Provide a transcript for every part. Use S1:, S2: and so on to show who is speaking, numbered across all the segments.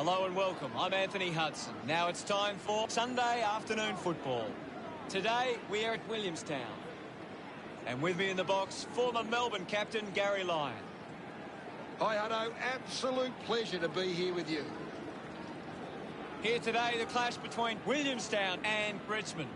S1: Hello and welcome. I'm Anthony Hudson. Now it's time for Sunday afternoon football. Today we are at Williamstown. And with me in the box, former Melbourne captain Gary Lyon.
S2: Hi, Hutto. Absolute pleasure to be here with you.
S1: Here today, the clash between Williamstown and Richmond.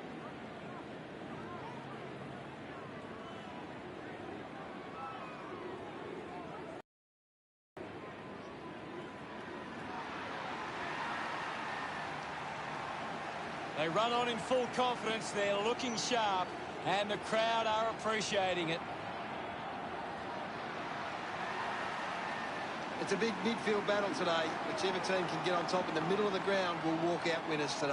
S1: They run on in full confidence. They're looking sharp, and the crowd are appreciating it.
S2: It's a big midfield battle today. Whichever team can get on top in the middle of the ground will walk out winners today.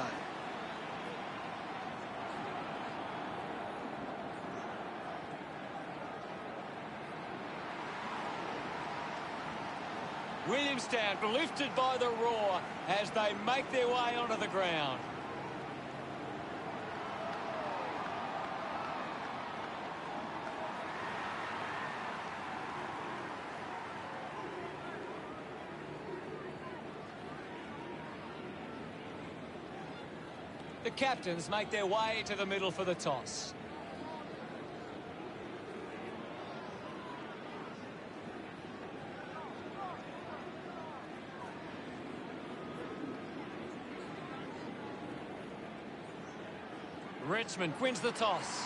S1: Williamstown lifted by the roar as they make their way onto the ground. The captains make their way to the middle for the toss. Richmond wins the toss.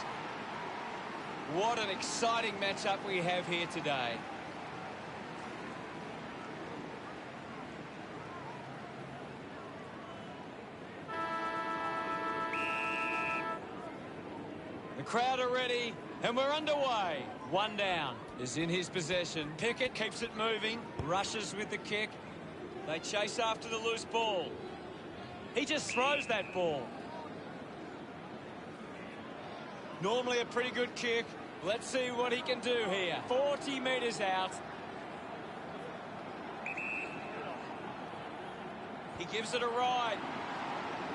S1: What an exciting matchup we have here today. The crowd are ready, and we're underway. One down is in his possession. Pickett keeps it moving, rushes with the kick. They chase after the loose ball. He just throws that ball. Normally a pretty good kick. Let's see what he can do here. 40 metres out. He gives it a ride.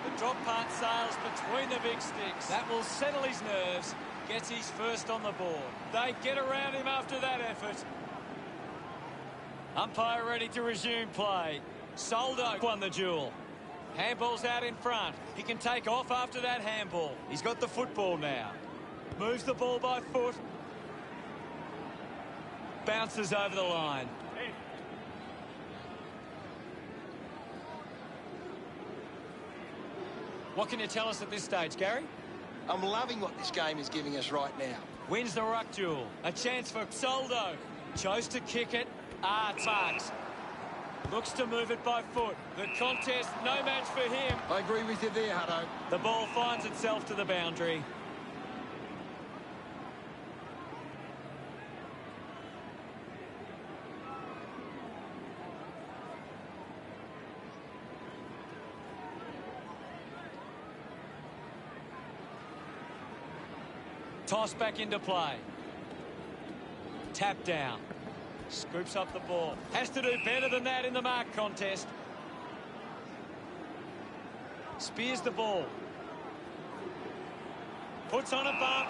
S1: The drop punt sails between the big sticks. That will settle his nerves. Gets his first on the board. They get around him after that effort. Umpire ready to resume play. Soldo won the duel. Handball's out in front. He can take off after that handball. He's got the football now. Moves the ball by foot. Bounces over the line. What can you tell us at this stage, Gary?
S2: I'm loving what this game is giving us right now.
S1: Wins the ruck duel. A chance for Soldo. Chose to kick it. Marks. Looks to move it by foot. The contest, no match for him.
S2: I agree with you there, Hutto.
S1: The ball finds itself to the boundary. Toss back into play. Tap down. Scoops up the ball. Has to do better than that in the mark contest. Spears the ball. Puts on a bump.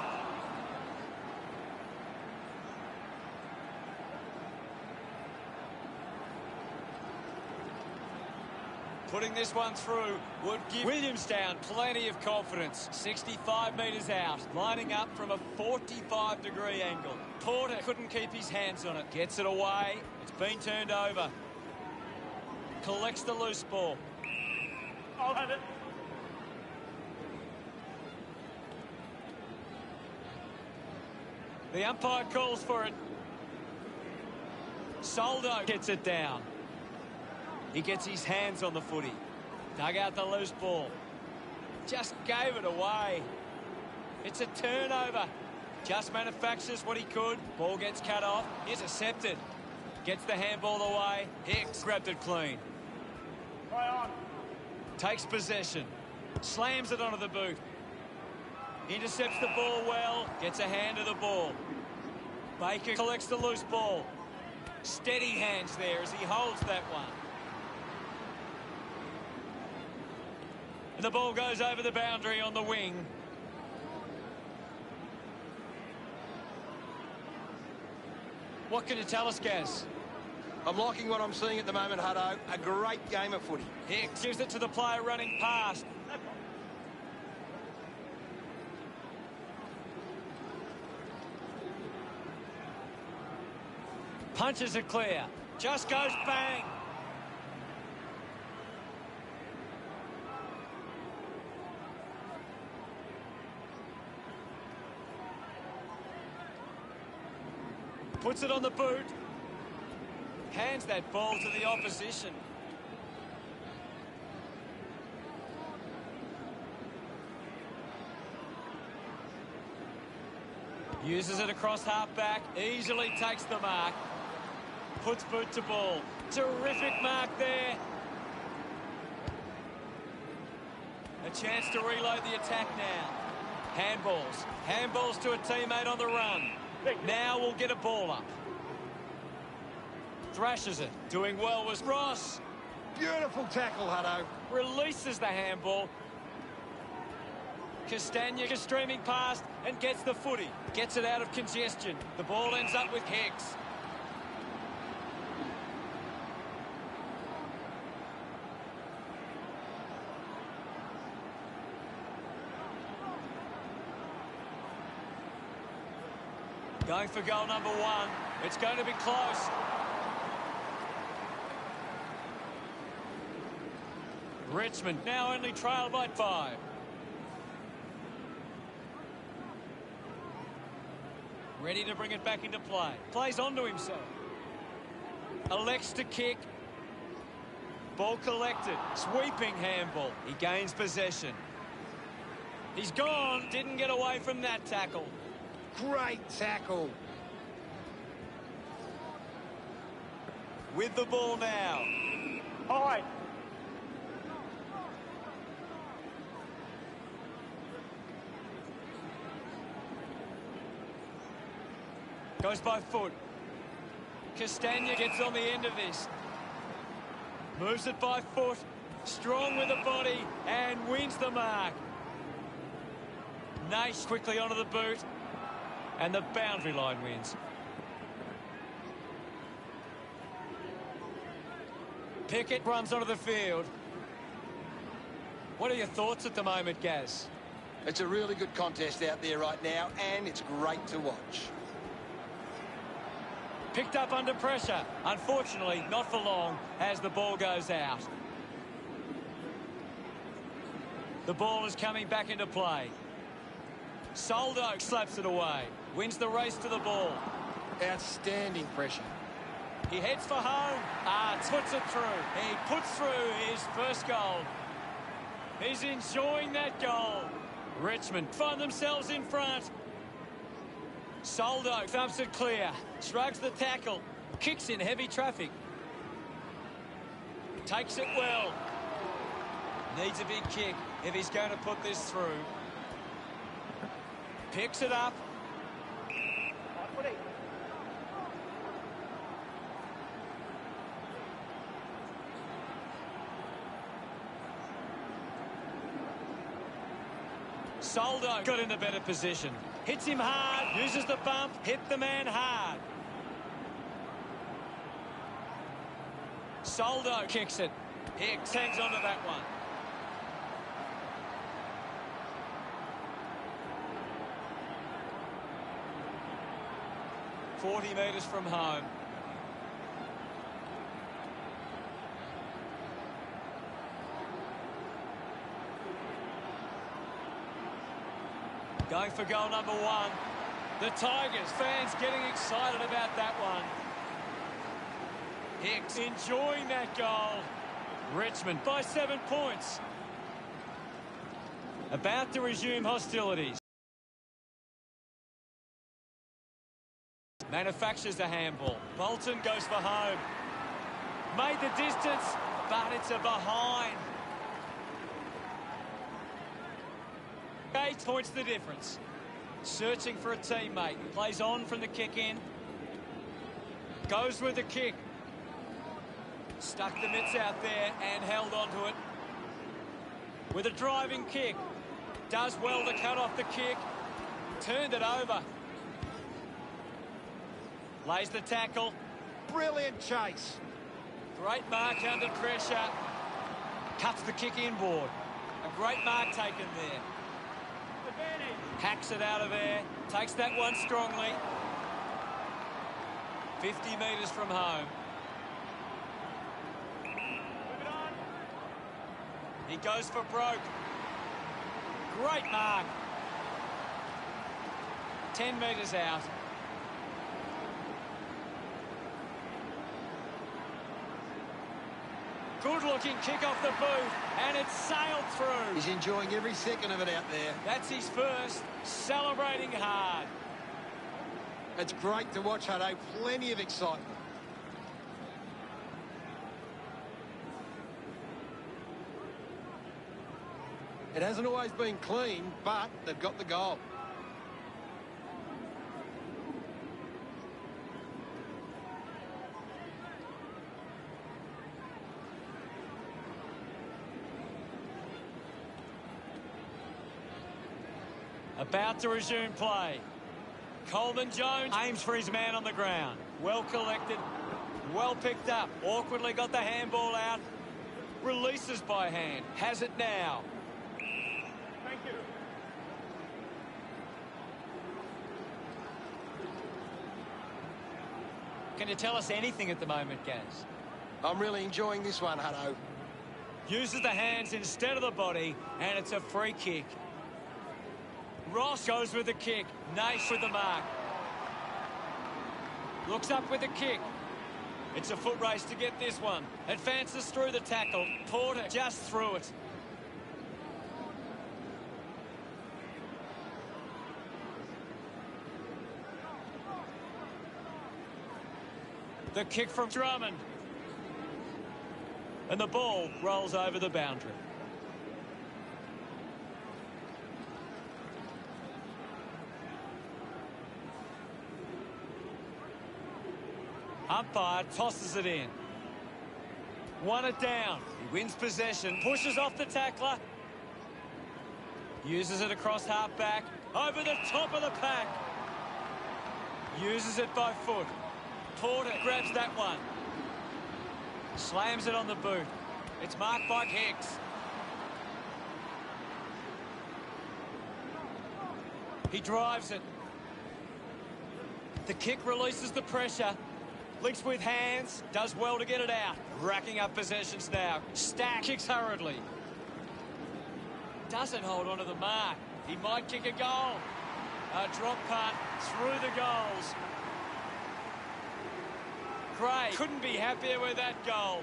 S1: Putting this one through would give Williamstown plenty of confidence. 65 metres out, lining up from a 45-degree angle. Porter couldn't keep his hands on it. Gets it away. It's been turned over. Collects the loose ball. I'll have it. The umpire calls for it. Soldo gets it down. He gets his hands on the footy. Dug out the loose ball. Just gave it away. It's a turnover. Just manufactures what he could. Ball gets cut off. Intercepted. Gets the handball away. Hicks grabbed it clean. Takes possession. Slams it onto the boot. Intercepts the ball well. Gets a hand of the ball. Baker collects the loose ball. Steady hands there as he holds that one. And the ball goes over the boundary on the wing. What can you tell us, Gaz?
S2: I'm liking what I'm seeing at the moment, Hutto. A great game of footy.
S1: Hicks gives it to the player running past. Punches it clear. Just goes bang. Puts it on the boot. Hands that ball to the opposition. Uses it across half-back. Easily takes the mark. Puts boot to ball. Terrific mark there. A chance to reload the attack now. Handballs. Handballs to a teammate on the run. Now we'll get a ball up. Thrashes it. Doing well was Ross.
S2: Beautiful tackle, Hutto.
S1: Releases the handball. Castagna streaming past and gets the footy. Gets it out of congestion. The ball ends up with Hicks. Going for goal number 1. It's going to be close. Richmond now only trailed by 5. Ready to bring it back into play. Plays onto himself. Elects to kick. Ball collected. Sweeping handball. He gains possession. He's gone. Didn't get away from that tackle.
S2: Great tackle.
S1: With the ball now.
S3: High.
S1: Goes by foot. Castagna gets on the end of this. Moves it by foot. Strong with the body and wins the mark. Nash quickly onto the boot. And the boundary line wins. Pickett runs onto the field. What are your thoughts at the moment, Gaz?
S2: It's a really good contest out there right now, and it's great to watch.
S1: Picked up under pressure. Unfortunately, not for long as the ball goes out. The ball is coming back into play. Soldo slaps it away. Wins the race to the ball.
S2: Outstanding pressure.
S1: He heads for home. Puts it through. He puts through his first goal. He's enjoying that goal. Richmond find themselves in front. Soldo thumps it clear. Shrugs the tackle. Kicks in heavy traffic. Takes it well. Needs a big kick if he's going to put this through. Picks it up. Soldo got in a better position. Hits him hard, uses the bump, hit the man hard. Soldo kicks it. Hicks hangs on to that one. .40 metres from home. Going for goal number 1. The Tigers fans getting excited about that one. Hicks enjoying that goal. Richmond by 7 points. About to resume hostilities. Manufactures the handball. Bolton goes for home. Made the distance, but it's a behind. 8 points the difference. Searching for a teammate. Plays on from the kick in. Goes with the kick. Stuck the mitts out there and held onto it. With a driving kick. Does well to cut off the kick. Turned it over. Lays the tackle.
S2: Brilliant chase.
S1: Great mark under pressure. Cuts the kick inboard. A great mark taken there. Hacks it out of there. Takes that one strongly. 50 metres from home. He goes for broke. Great mark. 10 metres out. Good-looking kick off the boot, and it's sailed through.
S2: He's enjoying every second of it out there.
S1: That's his first, celebrating hard.
S2: It's great to watch, Hutto. Plenty of excitement. It hasn't always been clean, but they've got the goal.
S1: About to resume play. Coleman Jones aims for his man on the ground. Well collected, well picked up. Awkwardly got the handball out. Releases by hand. Has it now.
S3: Thank you.
S1: Can you tell us anything at the moment, Gaz?
S2: I'm really enjoying this one, Hutto.
S1: Uses the hands instead of the body, and it's a free kick. Ross goes with the kick. Nice with the mark. Looks up with the kick. It's a foot race to get this one. Advances through the tackle. Porter just through it. The kick from Drummond. And the ball rolls over the boundary. Umpire tosses it in. Won it down. He wins possession. Pushes off the tackler. Uses it across half-back. Over the top of the pack. Uses it by foot. Porter grabs that one. Slams it on the boot. It's marked by Hicks. He drives it. The kick releases the pressure. Links with hands. Does well to get it out. Racking up possessions now. Stack kicks hurriedly. Doesn't hold on to the mark. He might kick a goal. A drop punt through the goals. Gray couldn't be happier with that goal.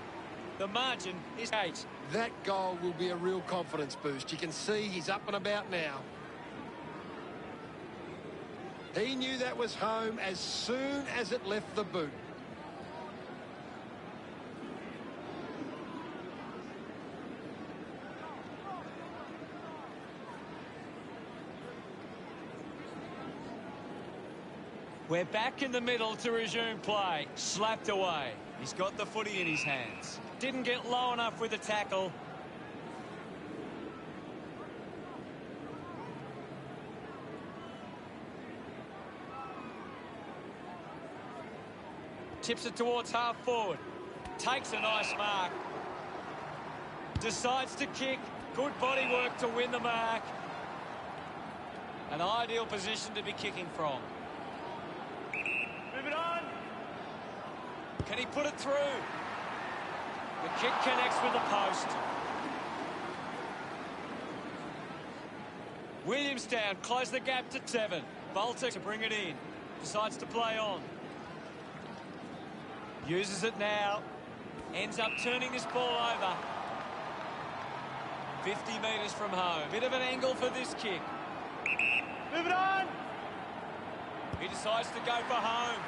S1: The margin is 8.
S2: That goal will be a real confidence boost. You can see he's up and about now. He knew that was home as soon as it left the boot.
S1: We're back in the middle to resume play. Slapped away. He's got the footy in his hands. Didn't get low enough with the tackle. Tips it towards half forward. Takes a nice mark. Decides to kick. Good body work to win the mark. An ideal position to be kicking from.
S3: Move it on.
S1: Can he put it through? The kick connects with the post. Williamstown close the gap to 7. Bolter to bring it in. Decides to play on. Uses it now. Ends up turning this ball over. 50 metres from home. Bit of an angle for this kick.
S3: Move it on.
S1: He decides to go for home.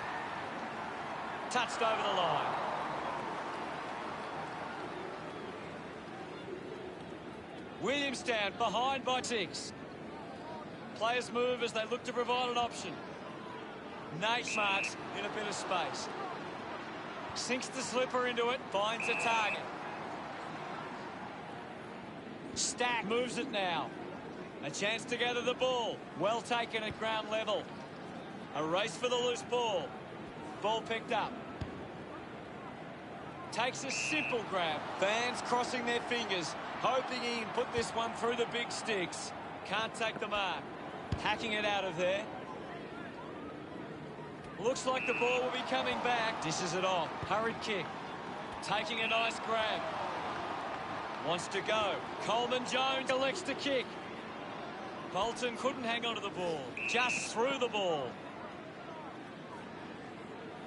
S1: Touched over the line. Williamstown behind by 6. Players move as they look to provide an option. Nate marks in a bit of space. Sinks the slipper into it, finds a target. Stack moves it now. A chance to gather the ball. Well taken at ground level. A race for the loose ball. Ball picked up. Takes a simple grab. Fans crossing their fingers, hoping he can put this one through the big sticks. Can't take the mark. Hacking it out of there. Looks like the ball will be coming back. Dishes it off. Hurried kick. Taking a nice grab. Wants to go. Coleman Jones elects to kick. Bolton couldn't hang on to the ball. Just threw the ball.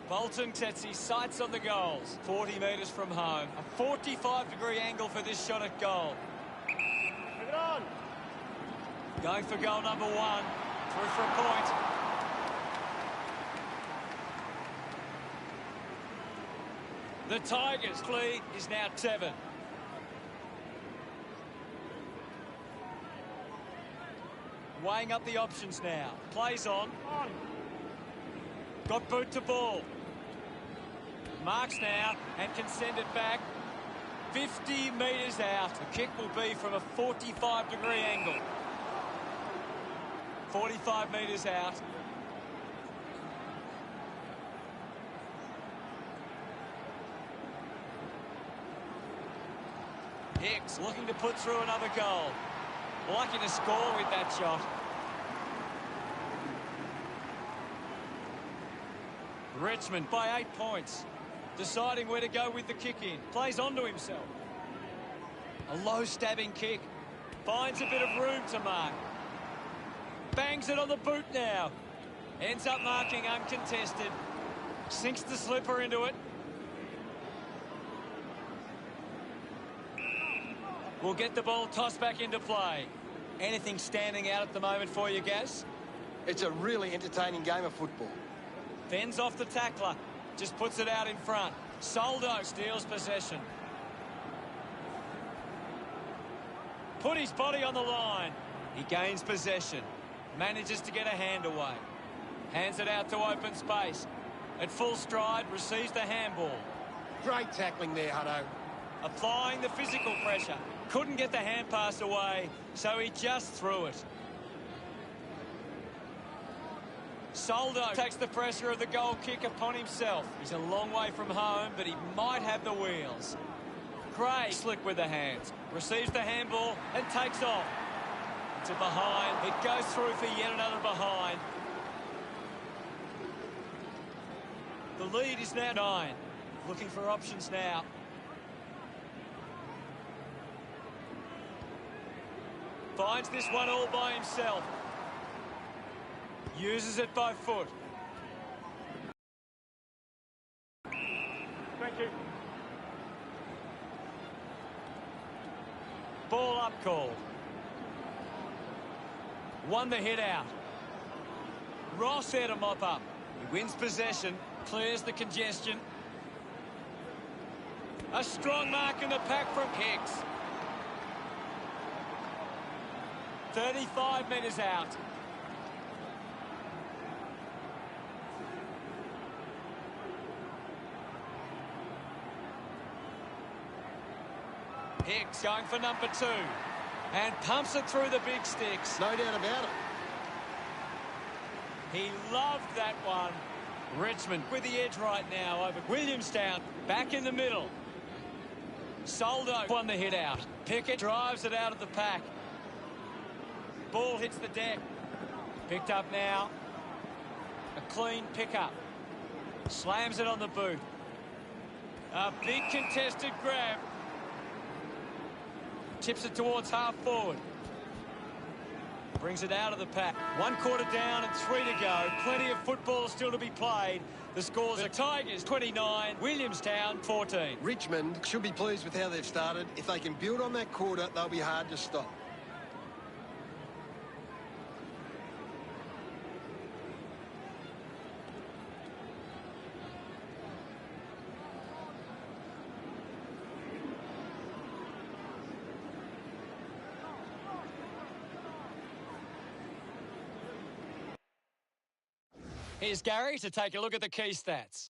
S1: Bolton sets his sights on the goals. 40 metres from home. A 45-degree angle for this shot at goal.
S3: Move it on.
S1: Going for goal number 1. Through for a point. The Tigers' lead is now 7. Weighing up the options now. Plays on. Got boot to ball. Marks now and can send it back. 50 metres out. The kick will be from a 45-degree angle. 45 metres out. Hicks looking to put through another goal. Lucky to score with that shot. Richmond by 8 points. Deciding where to go with the kick in. Plays onto himself. A low stabbing kick. Finds a bit of room to mark. Bangs it on the boot now. Ends up marking uncontested. Sinks the slipper into it. Will get the ball tossed back into play. Anything standing out at the moment for you, Gaz?
S2: It's a really entertaining game of football.
S1: Fends off the tackler. Just puts it out in front. Soldo steals possession. Put his body on the line. He gains possession. Manages to get a hand away. Hands it out to open space. At full stride, receives the handball.
S2: Great tackling there, Hutto.
S1: Applying the physical pressure. Couldn't get the hand pass away, so he just threw it. Soldo takes the pressure of the goal kick upon himself. He's a long way from home, but he might have the wheels. Gray slick with the hands. Receives the handball and takes off. To behind. It goes through for yet another behind. The lead is now 9. Looking for options now. Finds this one all by himself. Uses it by foot.
S3: Thank you.
S1: Ball up called. Won the hit out. Ross there to mop up. He wins possession. Clears the congestion. A strong mark in the pack from Hicks. 35 metres out. Hicks going for number 2. And pumps it through the big sticks.
S2: No doubt about it.
S1: He loved that one. Richmond with the edge right now over Williamstown. Back in the middle. Soldo won the hit out. Pickett drives it out of the pack. Ball hits the deck. Picked up now. A clean pickup. Slams it on the boot. A big contested grab. Tips it towards half forward. Brings it out of the pack. 1 quarter down and 3 to go. Plenty of football still to be played. The scores are Tigers 29, Williamstown 14.
S2: Richmond should be pleased with how they've started. If they can build on that quarter, they'll be hard to stop.
S1: Here's Gary to take a look at the key stats.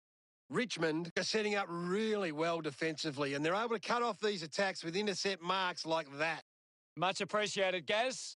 S2: Richmond are setting up really well defensively, and they're able to cut off these attacks with intercept marks like that.
S1: Much appreciated, Gaz.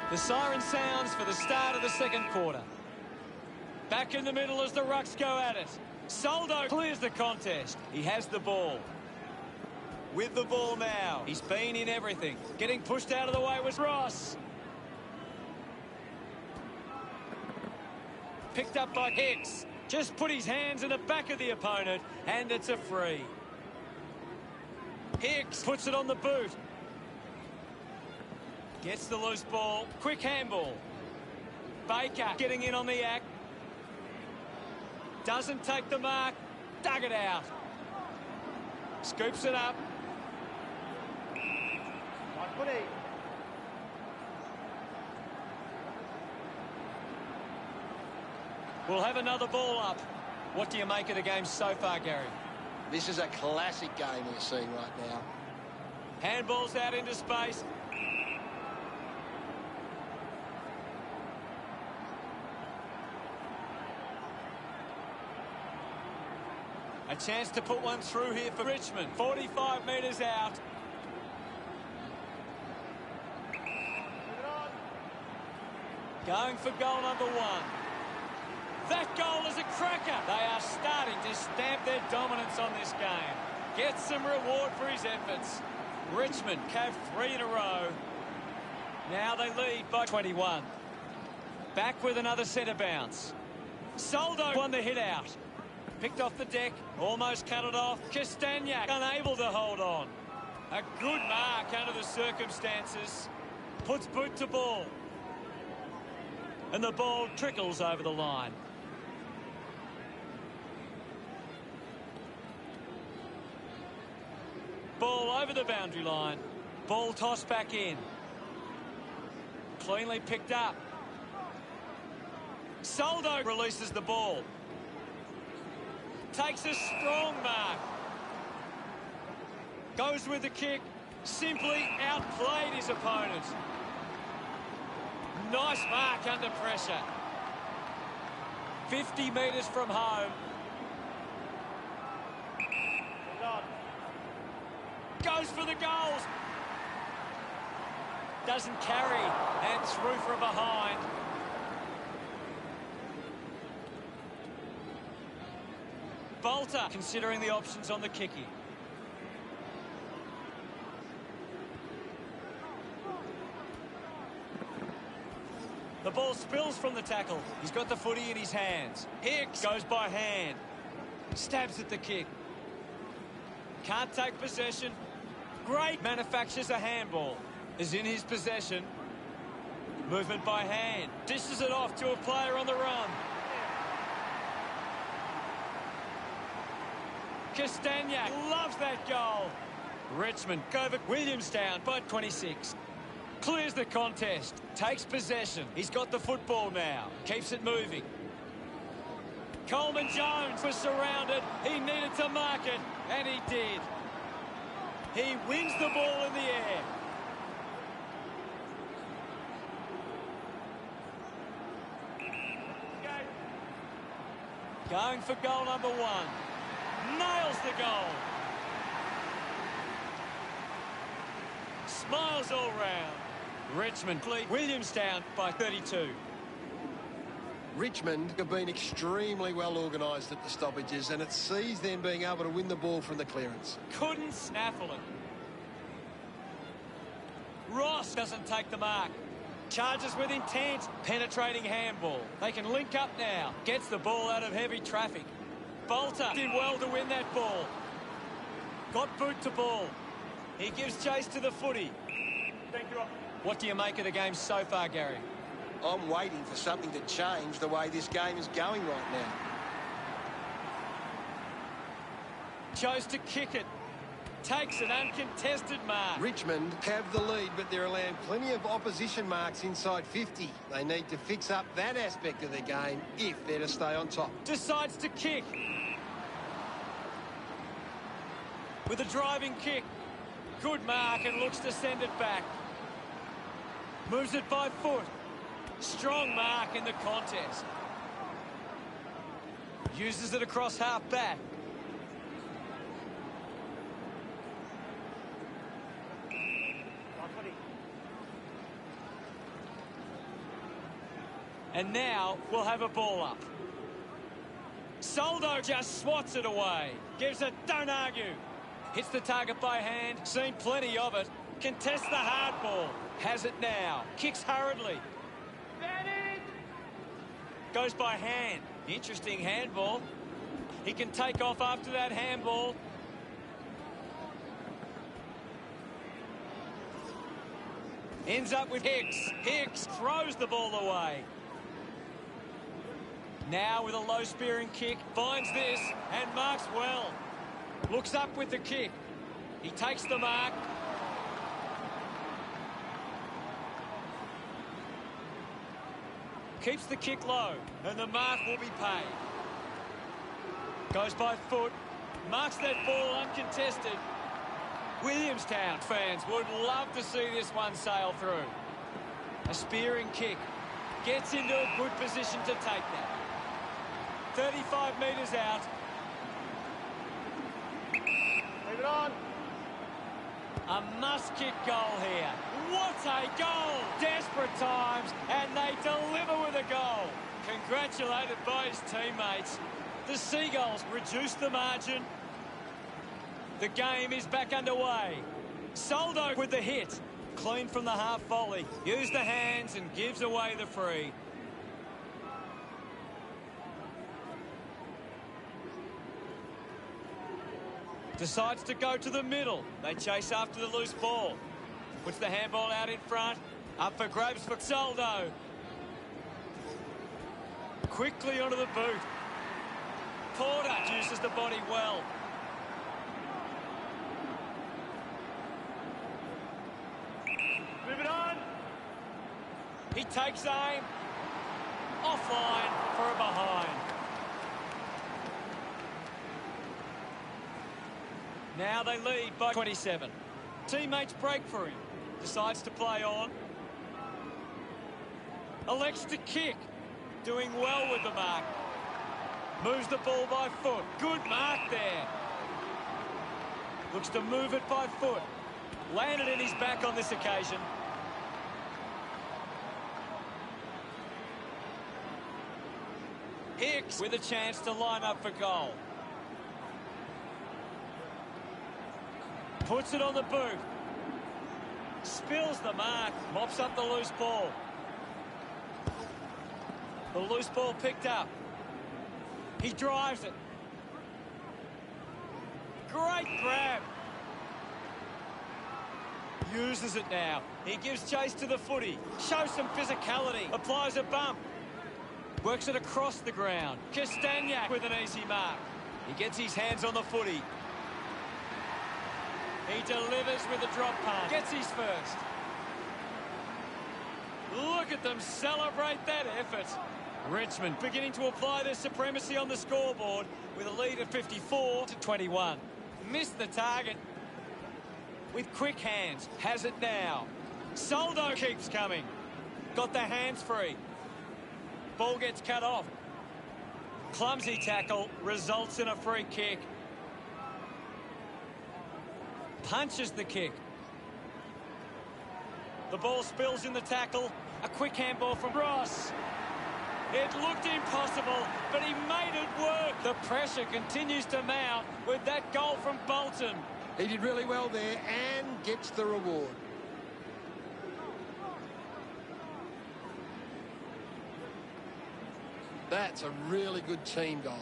S1: The siren sounds for the start of the second quarter. Back in the middle as the Rucks go at it. Soldo clears the contest. He has the ball. With the ball now. He's been in everything. Getting pushed out of the way was Ross. Picked up by Hicks. Just put his hands in the back of the opponent, and it's a free. Hicks puts it on the boot. Gets the loose ball. Quick handball. Baker getting in on the act. Doesn't take the mark. Dug it out. Scoops it up.
S3: Right footy.
S1: We'll have another ball up. What do you make of the game so far, Gary?
S2: This is a classic game we're seeing right now.
S1: Handballs out into space. A chance to put one through here for Richmond. 45 metres out. Going for goal number one. That goal is a cracker. They are starting to stamp their dominance on this game. Gets some reward for his efforts. Richmond have 3 in a row. Now they lead by 21. Back with another centre bounce. Soldo won the hit out. Picked off the deck. Almost cut it off. Castagnac unable to hold on. A good mark under the circumstances. Puts boot to ball. And the ball trickles over the line. Ball over the boundary line. Ball tossed back in. Cleanly picked up. Soldo releases the ball. Takes a strong mark. Goes with the kick. Simply outplayed his opponent. Nice mark under pressure. 50 metres from home. Goes for the goals. Doesn't carry. And through from behind. Bolter considering the options on the kicky. The ball spills from the tackle. He's got the footy in his hands. Hicks goes by hand. Stabs at the kick. Can't take possession. Great manufactures a handball. Is in his possession. Movement by hand. Dishes it off to a player on the run. Castagnac loves that goal. Richmond over Williamstown by 26. Clears the contest. Takes possession. He's got the football now. Keeps it moving. Coleman Jones was surrounded. He needed to mark it, and he did. He wins the ball in the air. Going for goal number one. Nails the goal. Smiles all round. Richmond lead Williamstown by 32.
S2: Richmond have been extremely well organised at the stoppages, and it sees them being able to win the ball from the clearance.
S1: Couldn't snaffle it. Ross doesn't take the mark. Charges with intent. Penetrating handball. They can link up now. Gets the ball out of heavy traffic. Bolter did well to win that ball. Got boot to ball. He gives chase to the footy.
S3: Thank you.
S1: What do you make of the game so far, Gary?
S2: I'm waiting for something to change the way this game is going right now.
S1: Chose to kick it. Takes an uncontested mark.
S2: Richmond have the lead, but they're allowing plenty of opposition marks inside 50. They need to fix up that aspect of their game if they're to stay on top.
S1: Decides to kick. With a driving kick. Good mark and looks to send it back. Moves it by foot. Strong mark in the contest. Uses it across half back. And now we'll have a ball up. Soldo just swats it away. Gives it, don't argue. Hits the target by hand. Seen plenty of it. Contests the hard ball. Has it now. Kicks hurriedly. Goes by hand. Interesting handball. He can take off after that handball. Ends up with Hicks. Hicks throws the ball away. Now with a low spearing kick. Finds this and marks well. Looks up with the kick. He takes the mark. Keeps the kick low, and the mark will be paid. Goes by foot. Marks that ball uncontested. Williamstown fans would love to see this one sail through. A spearing kick. Gets into a good position to take that. 35 metres out.
S3: Leave it on.
S1: A must-kick goal here. What a goal! Desperate times, and they deliver with a goal. Congratulated by his teammates. The Seagulls reduce the margin. The game is back underway. Soldo with the hit. Clean from the half volley. Used the hands and gives away the free. Decides to go to the middle. They chase after the loose ball. Puts the handball out in front. Up for grabs for Soldo. Quickly onto the boot. Porter uses the body well.
S3: Move it on.
S1: He takes aim. Offline for a behind. Now they lead by 27. Teammates break for him. Decides to play on. Elects to kick. Doing well with the mark. Moves the ball by foot. Good mark there. Looks to move it by foot. Landed in his back on this occasion. Hicks with a chance to line up for goal. Puts it on the boot. Spills the mark. Mops up the loose ball. The loose ball picked up. He drives it. Great grab. Uses it now. He gives chase to the footy. Shows some physicality. Applies a bump. Works it across the ground. Castagnac with an easy mark. He gets his hands on the footy. He delivers with a drop punt. Gets his first. Look at them celebrate that effort. Richmond beginning to apply their supremacy on the scoreboard with a lead of 54-21. Missed the target. With quick hands. Has it now. Soldo keeps coming. Got the hands free. Ball gets cut off. Clumsy tackle results in a free kick. Punches the kick. The ball spills in the tackle. A quick handball from Ross. It looked impossible, but he made it work. The pressure continues to mount with that goal from Bolton.
S2: He did really well there and gets the reward. That's a really good team goal.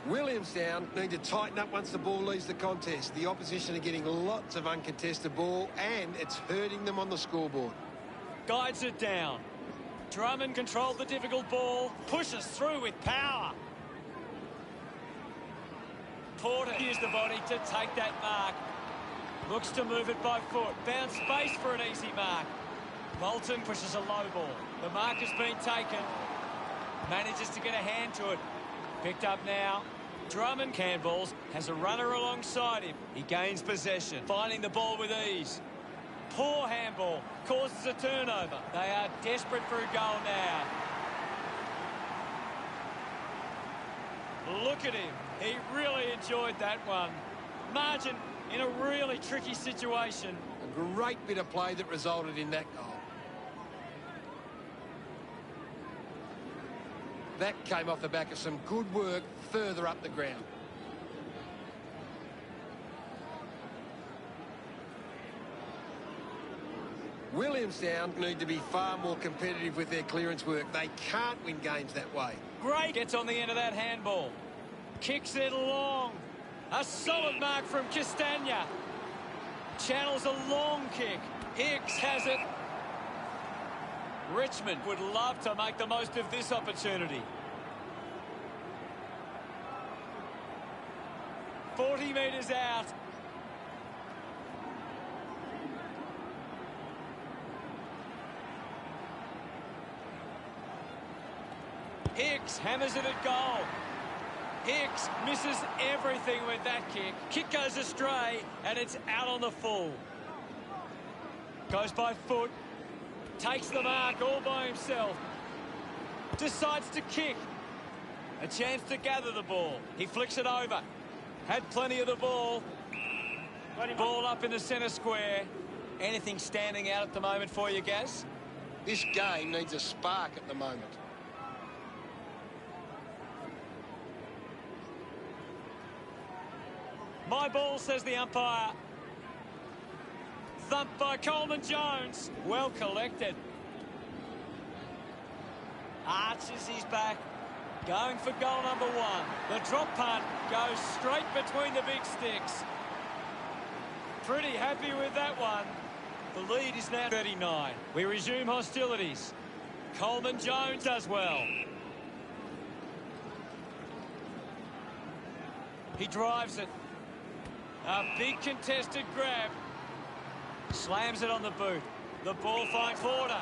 S2: Williamstown need to tighten up once the ball leaves the contest. The opposition are getting lots of uncontested ball and it's hurting them on the scoreboard.
S1: Guides it down. Drummond controlled the difficult ball. Pushes through with power. Porter used the body to take that mark. Looks to move it by foot. Found space for an easy mark. Bolton pushes a low ball. The mark has been taken. Manages to get a hand to it. Picked up now. Drummond handballs, has a runner alongside him. He gains possession, finding the ball with ease. Poor handball, causes a turnover. They are desperate for a goal now. Look at him. He really enjoyed that one. Margin in a really tricky situation.
S2: A great bit of play that resulted in that goal. That came off the back of some good work further up the ground. Williamstown need to be far more competitive with their clearance work. They can't win games that way.
S1: Great. Gets on the end of that handball. Kicks it long. A solid mark from Castagna. Channels a long kick. Hicks has it. Richmond would love to make the most of this opportunity. 40 metres out. Hicks hammers it at goal. Hicks misses everything with that kick. Kick goes astray, and it's out on the full. Goes by foot. Takes the mark all by himself. Decides to kick. A chance to gather the ball. He flicks it over. Had plenty of the ball. Ball up in the centre square. Anything standing out at the moment for you, Gaz?
S2: This game needs a spark at the moment.
S1: My ball, says the umpire. Thumped by Coleman-Jones. Well collected. Arches his back. Going for goal number one. The drop punt goes straight between the big sticks. Pretty happy with that one. The lead is now 39. We resume hostilities. Coleman-Jones does well. He drives it. A big contested grab. Slams it on the boot. The ball finds Porter.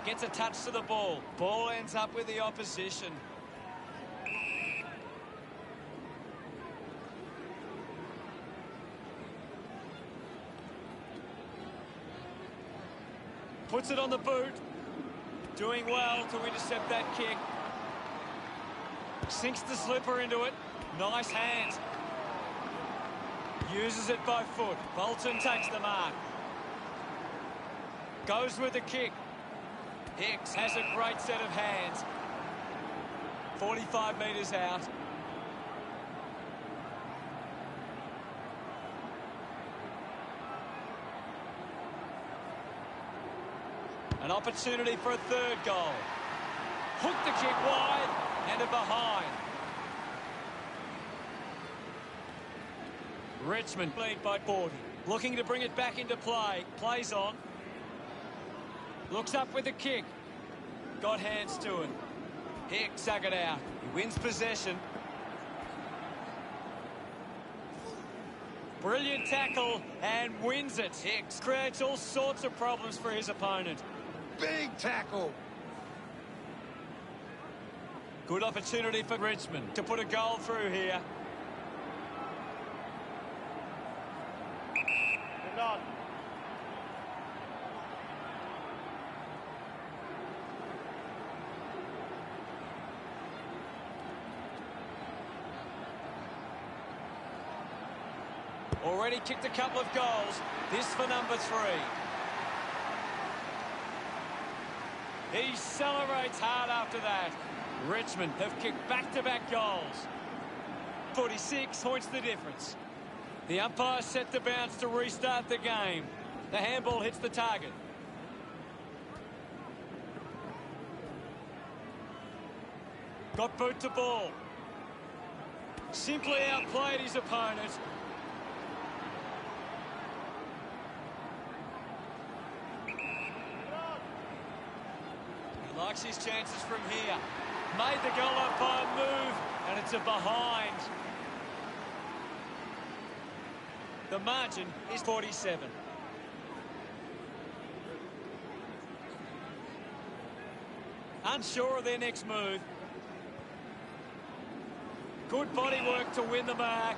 S1: Gets a touch to the ball. Ball ends up with the opposition. Puts it on the boot. Doing well to intercept that kick. Sinks the slipper into it. Nice hands. Uses it by foot. Bolton takes the mark. Goes with the kick. Hicks has a great set of hands. 45 metres out. An opportunity for a third goal. Hooked the kick wide and a behind. Richmond lead by 40. Looking to bring it back into play. Plays on. Looks up with the kick. Got hands to it. Hicks dug it out. He wins possession. Brilliant tackle and wins it. Hicks creates all sorts of problems for his opponent.
S2: Big tackle.
S1: Good opportunity for Richmond to put a goal through here.
S3: On.
S1: Already kicked a couple of goals. This for number 3. He celebrates hard after that. Richmond have kicked back-to-back goals. 46 points the difference. The umpire set to bounce to restart the game. The handball hits the target. Got boot to ball. Simply outplayed his opponent. He likes his chances from here. Made the goal umpire move, and it's a behind. The margin is 47. Unsure of their next move. Good body work to win the mark.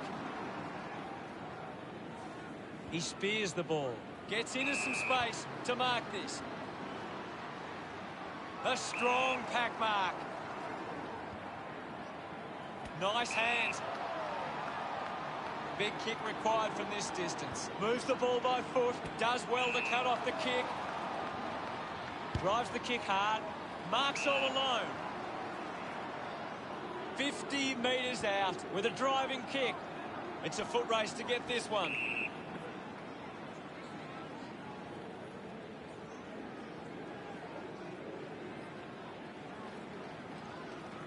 S1: He spears the ball. Gets into some space to mark this. A strong pack mark. Nice hands. Big kick required from this distance. Moves the ball by foot. Does well to cut off the kick. Drives the kick hard. Marks all alone. 50 metres out with a driving kick. It's a foot race to get this one.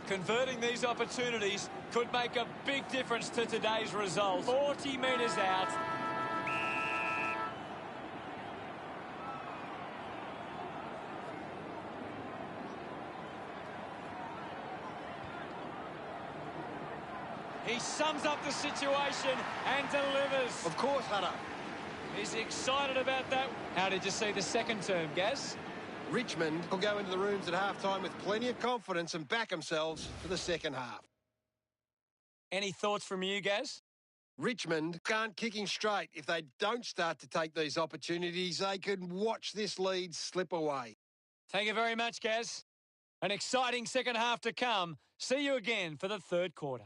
S1: Converting these opportunities could make a big difference to today's result. 40 metres out. He sums up the situation and delivers.
S2: Of course, Hutter.
S1: He's excited about that. How did you see the second term, Gaz?
S2: Richmond will go into the rooms at half-time with plenty of confidence and back themselves for the second half.
S1: Any thoughts from you, Gaz?
S2: Richmond aren't kicking straight. If they don't start to take these opportunities, they could watch this lead slip away.
S1: Thank you very much, Gaz. An exciting second half to come. See you again for the third quarter.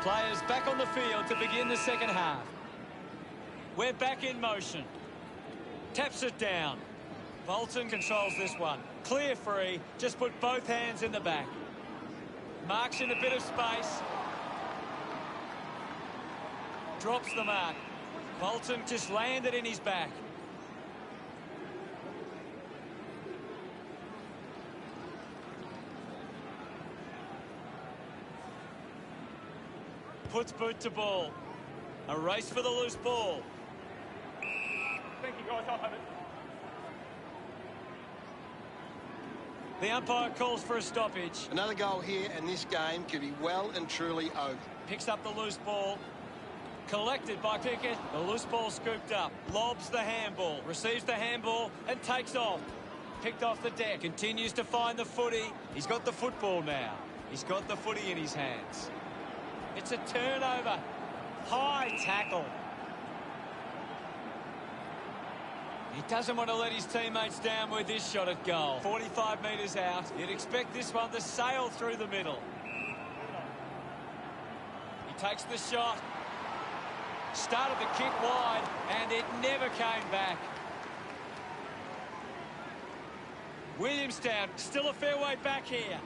S1: Players back on the field to begin the second half. We're back in motion. Taps it down. Bolton controls this one. Clear free. Just put both hands in the back. Marks in a bit of space. Drops the mark. Bolton just landed in his back. Puts boot to ball. A race for the loose ball.
S3: Thank you, guys. I'll have it.
S1: The umpire calls for a stoppage.
S2: Another goal here, and this game could be well and truly over.
S1: Picks up the loose ball. Collected by Pickett. The loose ball scooped up. Lobs the handball. Receives the handball and takes off. Picked off the deck. Continues to find the footy. He's got the football now. He's got the footy in his hands. It's a turnover. High tackle. He doesn't want to let his teammates down with this shot at goal. 45 metres out. You'd expect this one to sail through the middle. He takes the shot. Started the kick wide, and it never came back. Williamstown still a fair way back here.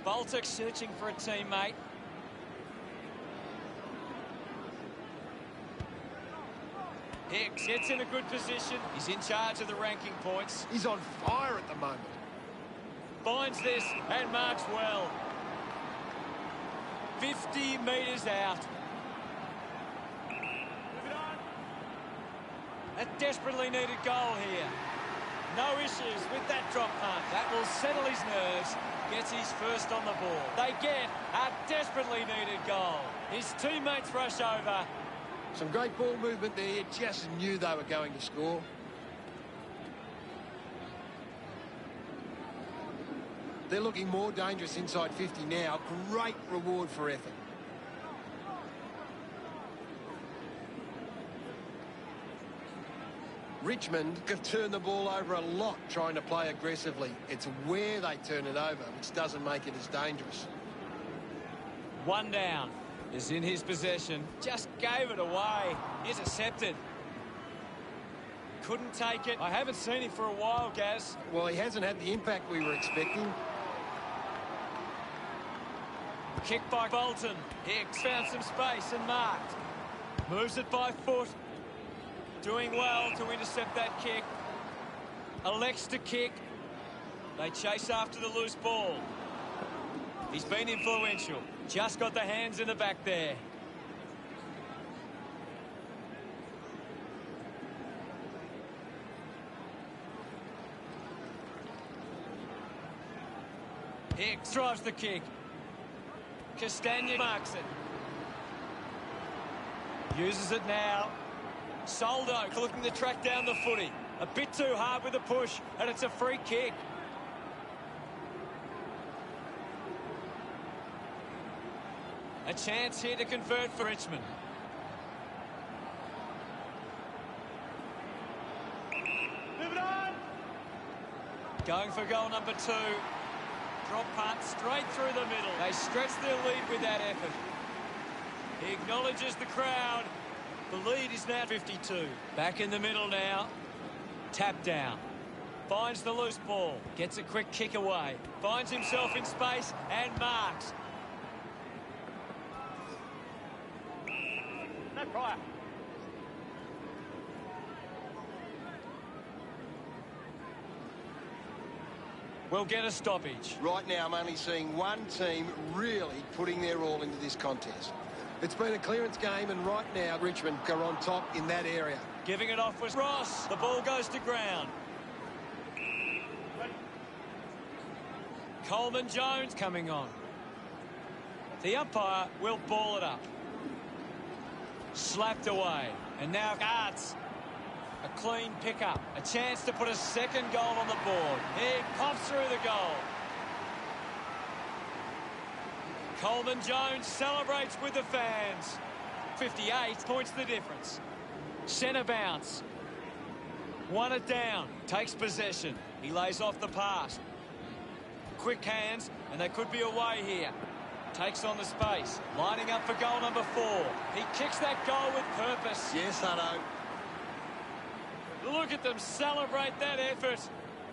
S1: Bolton searching for a teammate. Hicks gets in a good position. He's in charge of the ranking points.
S2: He's on fire at the moment.
S1: Finds this and marks well. 50 metres out.
S3: Move it on.
S1: A desperately needed goal here. No issues with that drop punt. That will settle his nerves. Gets his first on the ball. They get a desperately needed goal. His teammates rush over.
S2: Some great ball movement there. You just knew they were going to score. They're looking more dangerous inside 50 now. Great reward for effort. Richmond have turned the ball over a lot trying to play aggressively. It's where they turn it over, which doesn't make it as dangerous.
S1: One down is in his possession. Just gave it away. Intercepted. Couldn't take it. I haven't seen him for a while, Gaz.
S2: Well, he hasn't had the impact we were expecting.
S1: Kick by Bolton. Hicks found some space and marked. Moves it by foot. Doing well to intercept that kick. Elects to kick. They chase after the loose ball. He's been influential. Just got the hands in the back there. Hicks drives the kick. Castagna marks it. Uses it now. Soldo looking to track down the footy. A bit too hard with the push, and it's a free kick. A chance here to convert for Richmond.
S3: Move it on.
S1: Going for goal number 2. Drop punt straight through the middle. They stretch their lead with that effort. He acknowledges the crowd. The lead is now 52. Back in the middle now. Tap down. Finds the loose ball. Gets a quick kick away. Finds himself in space and marks.
S3: No prior.
S1: We'll get a stoppage.
S2: Right now, I'm only seeing one team really putting their all into this contest. It's been a clearance game, and right now, Richmond are on top in that area.
S1: Giving it off was Ross. The ball goes to ground. Coleman Jones coming on. The umpire will ball it up. Slapped away. And now Arts. A clean pickup. A chance to put a second goal on the board. He pops through the goal. Coleman Jones celebrates with the fans. 58 points the difference. Centre bounce. Won it down. Takes possession. He lays off the pass. quick hands, and they could be away here. Takes on the space, lining up for goal number 4. He kicks that goal with purpose.
S2: Yes, Hutto.
S1: Look at them celebrate that effort.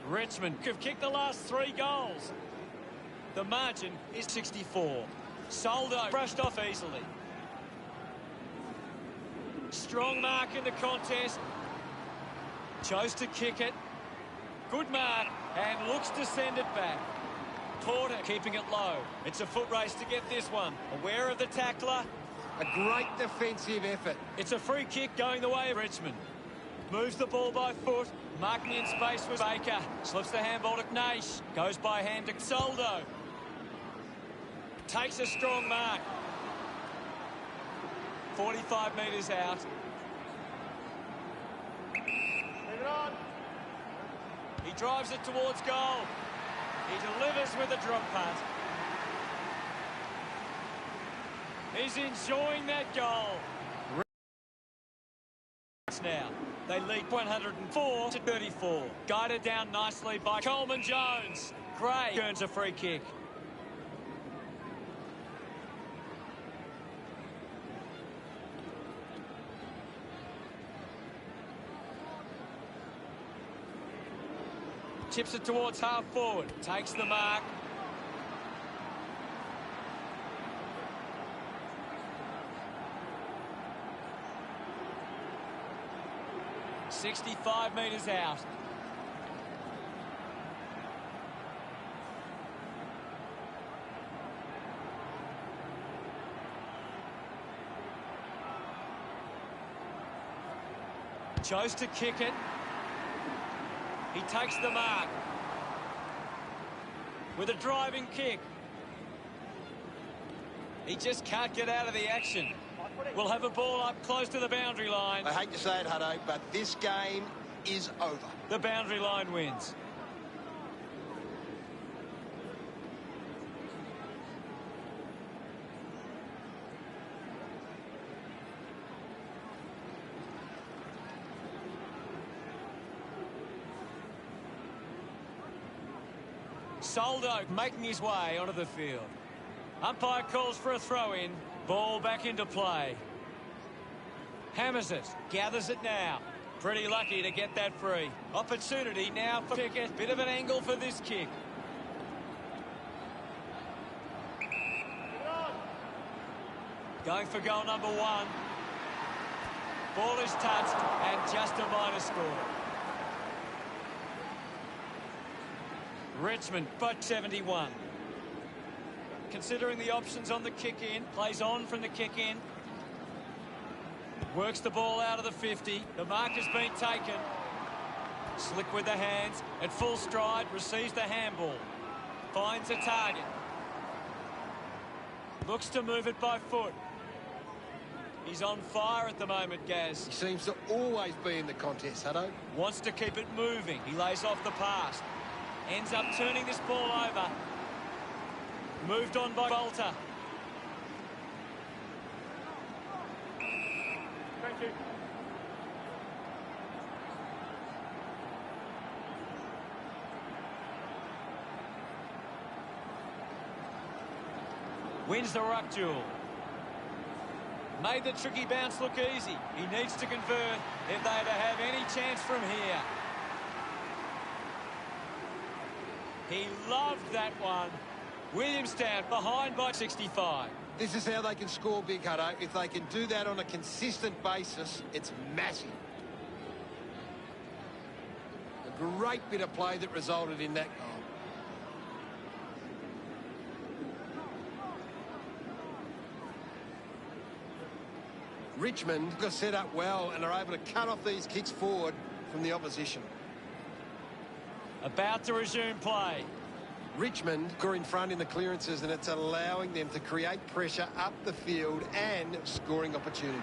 S1: Richmond have kicked the last 3 goals. The margin is 64. Soldo brushed off easily. Strong mark in the contest. Chose to kick it. Good mark, and looks to send it back. Porter keeping it low. It's a foot race to get this one. Aware of the tackler.
S2: A great defensive effort.
S1: It's a free kick going the way of Richmond. Moves the ball by foot. Marking in space was Baker. Slips the handball to Nash. Goes by hand to Soldo. Takes a strong mark. 45 metres out.
S3: Leave it on.
S1: He drives it towards goal. He delivers with a drop punt. He's enjoying that goal. Now they lead 104 to 34. Guided down nicely by Coleman Jones. Gray earns a free kick. Chips it towards half forward. Takes the mark. .65 metres out. Chose to kick it. He takes the mark. With a driving kick. He just can't get out of the action. We'll have a ball up close to the boundary line.
S2: I hate to say it, Hutto, but this game is over.
S1: The boundary line wins. Soldo making his way onto the field. Umpire calls for a throw-in. Ball back into play. Hammers it. Gathers it now. Pretty lucky to get that free. Opportunity now for Pickett. Bit of an angle for this kick. Going for goal number 1. Ball is touched and just a minor score. Richmond, but 71. Considering the options on the kick-in, plays on from the kick-in. Works the ball out of the 50. The mark has been taken. Slick with the hands. At full stride, receives the handball. Finds a target. Looks to move it by foot. He's on fire at the moment, Gaz.
S2: He seems to always be in the contest, Hutto.
S1: Wants to keep it moving. He lays off the pass. Ends up turning this ball over. Moved on by Bolter.
S3: Thank you.
S1: Wins the ruck duel. Made the tricky bounce look easy. He needs to convert if they're to have any chance from here. He loved that one. Williamstown behind by 65.
S2: This is how they can score big, Hutto. If they can do that on a consistent basis, it's massive. A great bit of play that resulted in that goal. Richmond got set up well and are able to cut off these kicks forward from the opposition.
S1: About to resume play.
S2: Richmond are in front in the clearances, and it's allowing them to create pressure up the field and scoring opportunities.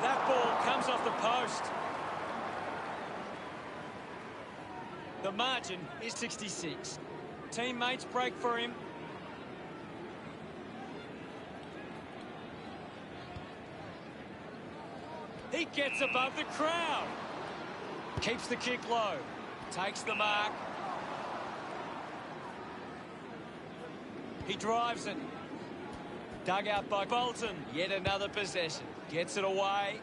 S1: That ball comes off the post. The margin is 66. Teammates break for him. He gets above the crowd. Keeps the kick low. Takes the mark. He drives it. Dug out by Bolton. Yet another possession. Gets it away.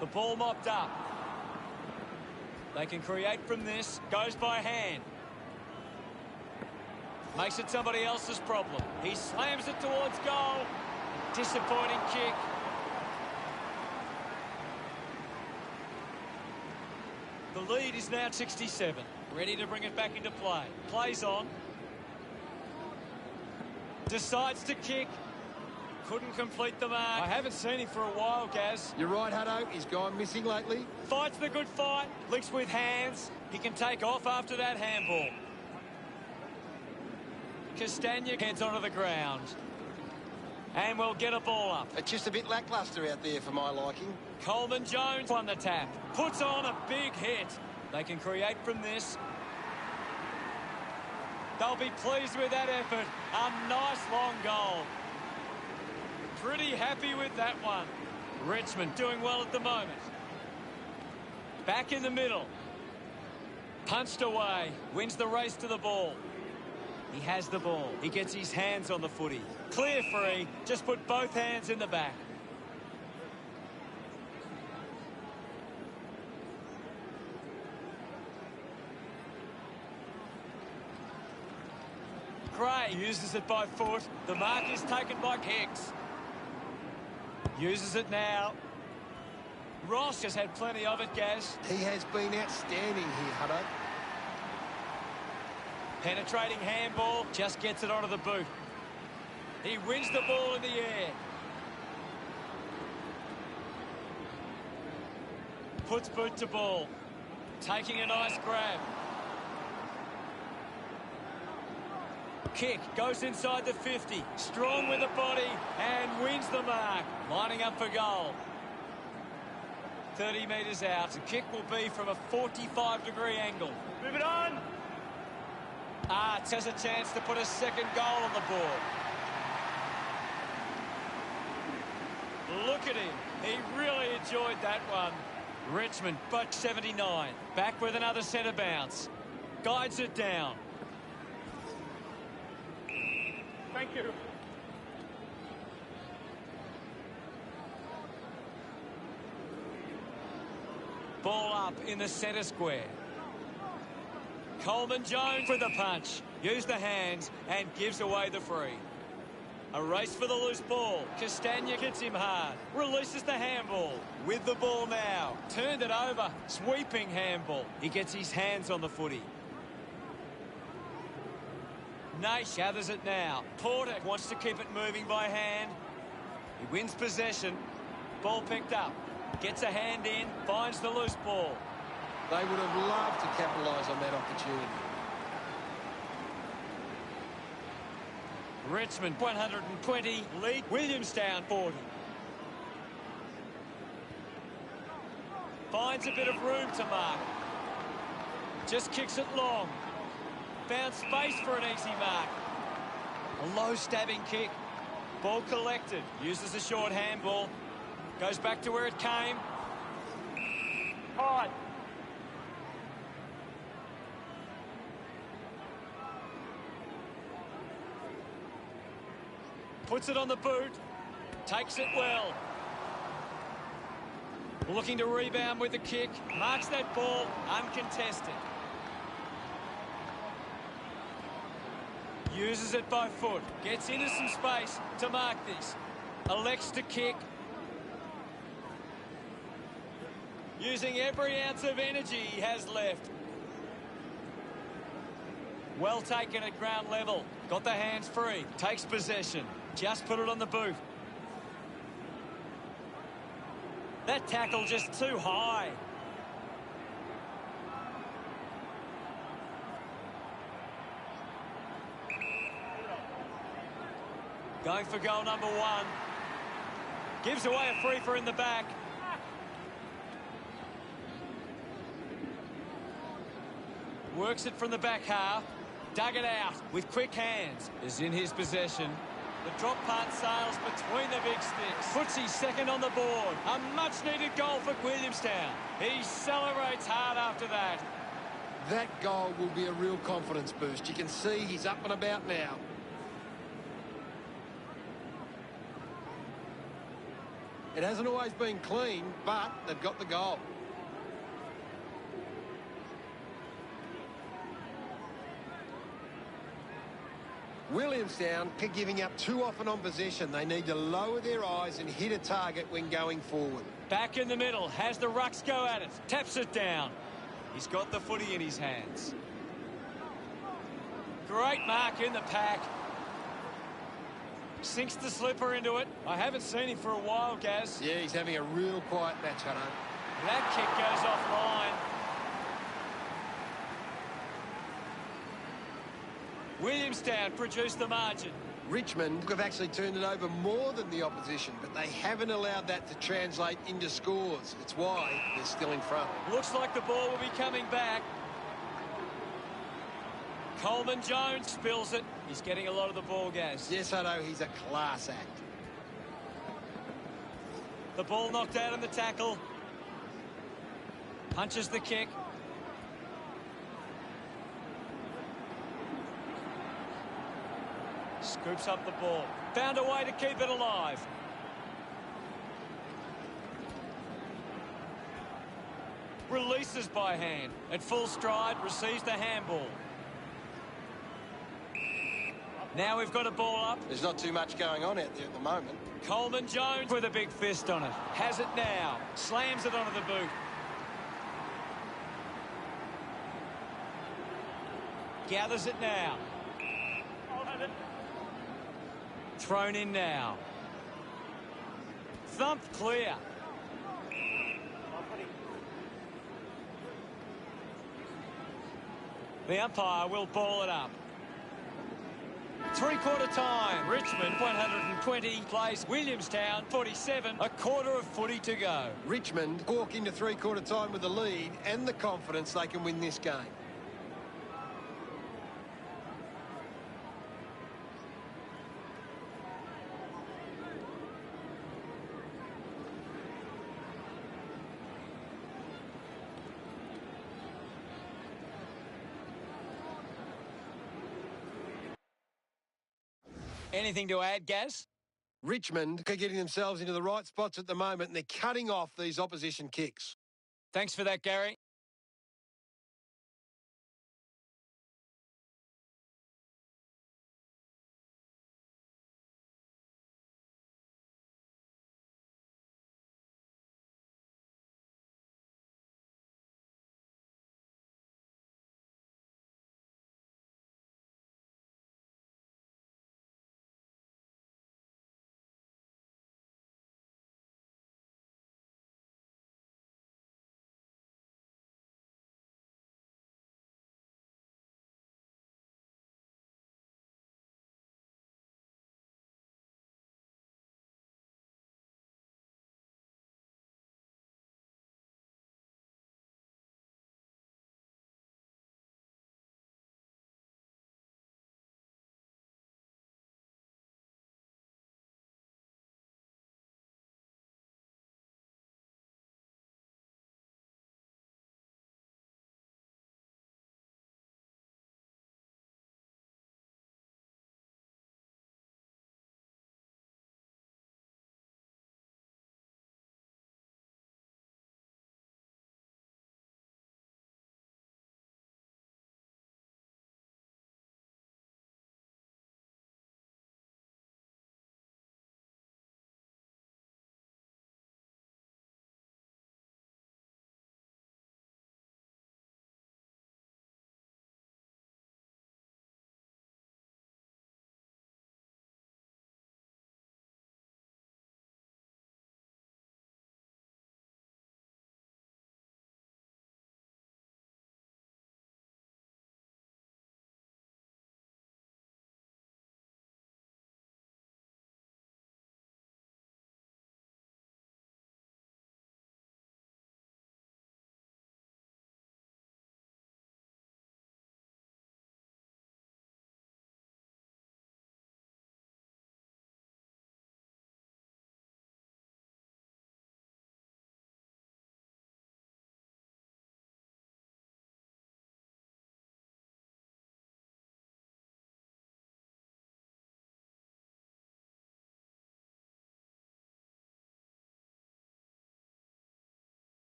S1: The ball mopped up. They can create from this. Goes by hand. Makes it somebody else's problem. He slams it towards goal. Disappointing kick. The lead is now 67. Ready to bring it back into play. Plays on. Decides to kick. Couldn't complete the mark. I haven't seen him for a while, Gaz.
S2: You're right, Hutto. He's gone missing lately.
S1: Fights the good fight. Links with hands. He can take off after that handball. Castagna heads onto the ground. And we'll get a ball up.
S2: It's just a bit lacklustre out there for my liking.
S1: Coleman Jones on the tap. Puts on a big hit. They can create from this. They'll be pleased with that effort. A nice long goal. Pretty happy with that one. Richmond doing well at the moment. Back in the middle. Punched away. Wins the race to the ball. He has the ball. He gets his hands on the footy. Clear free. Just put both hands in the back. Gray uses it by foot. The mark is taken by Hicks. Uses it now. Ross has had plenty of it, Gaz.
S2: He has been outstanding here, Hutto.
S1: Penetrating handball, just gets it onto the boot. He wins the ball in the air. Puts boot to ball. Taking a nice grab. Kick, goes inside the 50. Strong with the body and wins the mark. Lining up for goal. 30 metres out. The kick will be from a 45-degree angle.
S3: Move it on.
S1: Arts has a chance to put a second goal on the board. Look at him. He really enjoyed that one. Richmond, buck 79. Back with another centre bounce. Guides it down.
S3: Thank you.
S1: Ball up in the centre square. Coleman Jones with a punch. Use the hands and gives away the free. A race for the loose ball. Castagna hits him hard. Releases the handball. With the ball now. Turned it over. Sweeping handball. He gets his hands on the footy. Nash gathers it now. Porter wants to keep it moving by hand. He wins possession. Ball picked up. Gets a hand in. Finds the loose ball.
S2: They would have loved to capitalise on that opportunity.
S1: Richmond 120, lead Williamstown 40. Finds a bit of room to mark. Just kicks it long. Found space for an easy mark. A low stabbing kick. Ball collected. Uses a short handball. Goes back to where it came.
S3: Hard.
S1: Puts it on the boot. Takes it well. Looking to rebound with the kick. Marks that ball uncontested. Uses it by foot. Gets into some space to mark this. Elects to kick. Using every ounce of energy he has left. Well taken at ground level. Got the hands free. Takes possession. Just put it on the boot. That tackle just too high. Going for goal number one. Gives away a free for in the back. Works it from the back half. Dug it out with quick hands. Is in his possession. The drop punt sails between the big sticks. Puts his second on the board. A much-needed goal for Williamstown. He celebrates hard after that.
S2: That goal will be a real confidence boost. You can see he's up and about now. It hasn't always been clean, but they've got the goal. Williamstown are giving up too often on possession. They need to lower their eyes and hit a target when going forward.
S1: Back in the middle, has the rucks go at it, taps it down. He's got the footy in his hands. Great mark in the pack. Sinks the slipper into it. I haven't seen him for a while, Gaz.
S2: Yeah, he's having a real quiet match, I know.
S1: That kick goes offline. Williamstown produced the margin.
S2: Richmond have actually turned it over more than the opposition, but they haven't allowed that to translate into scores. It's why they're still in front.
S1: Looks like the ball will be coming back. Coleman Jones spills it. He's getting a lot of the ball, Gaz.
S2: Yes, I know, he's a class act.
S1: The ball knocked out in the tackle. Punches the kick. Scoops up the ball. Found a way to keep it alive. Releases by hand. At full stride, receives the handball. Now we've got a ball up.
S2: There's not too much going on out there at the moment.
S1: Coleman Jones with a big fist on it. Has it now. Slams it onto the boot. Gathers it now. Thrown in now. Thumped clear. The umpire will ball it up. Three-quarter time. Richmond 120 plays Williamstown 47. A quarter of footy to go.
S2: Richmond walk into three-quarter time with the lead and the confidence they can win this game.
S1: Anything to add, Gaz?
S2: Richmond are getting themselves into the right spots at the moment, and they're cutting off these opposition kicks.
S1: Thanks for that, Gary.